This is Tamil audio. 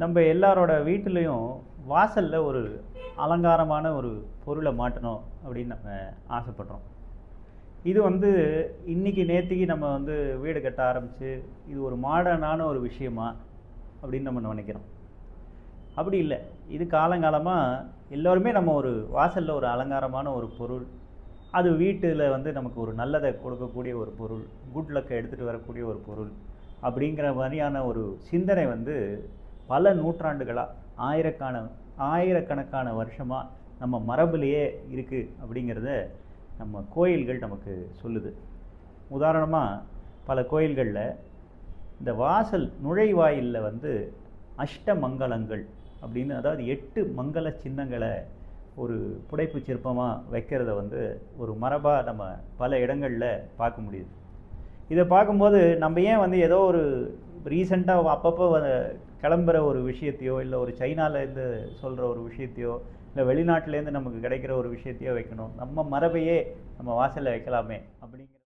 நம்ம எல்லாரோட வீட்டிலையும் வாசலில் ஒரு அலங்காரமான ஒரு பொருளை மாட்டணும் அப்படின்னு நம்ம ஆசைப்படுறோம். இது வந்து இன்னைக்கு நேத்திக்கு நம்ம வந்து வீடு கட்ட ஆரம்பித்து இது ஒரு மாடர்னான ஒரு விஷயமா அப்படின்னு நம்ம நினைக்கிறோம். அப்படி இல்லை. இது காலங்காலமாக எல்லோருமே நம்ம ஒரு வாசலில் ஒரு அலங்காரமான ஒரு பொருள், அது வீட்டில் வந்து நமக்கு ஒரு நல்லதை கொடுக்கக்கூடிய ஒரு பொருள், குட் லக்கை எடுத்துகிட்டு வரக்கூடிய ஒரு பொருள் அப்படிங்கிற மாதிரியான ஒரு சிந்தனை வந்து பல நூற்றாண்டுகளாக ஆயிரக்கணக்கான வருஷமாக நம்ம மரபுலேயே இருக்குது அப்படிங்கிறத நம்ம கோயில்கள் நமக்கு சொல்லுது. உதாரணமாக பல கோயில்களில் இந்த வாசல் நுழைவாயிலில் வந்து அஷ்டமங்கலங்கள் அப்படின்னு, அதாவது 8 மங்கள சின்னங்களை ஒரு புடைப்பு சிற்பமாக வைக்கிறத வந்து ஒரு மரபாக நம்ம பல இடங்களில் பார்க்க முடியுது. இதை பார்க்கும்போது நம்ம ஏன் வந்து ஏதோ ஒரு ரீசெண்டாக அப்பப்போ கிளம்புற ஒரு விஷயத்தையோ, இல்லை ஒரு சைனாலேருந்து சொல்கிற ஒரு விஷயத்தையோ, இல்லை வெளிநாட்டிலேருந்து நமக்கு கிடைக்கிற ஒரு விஷயத்தையோ வைக்கணும், நம்ம மரபையே நம்ம வாசலில் வைக்கலாமே அப்படிங்கிற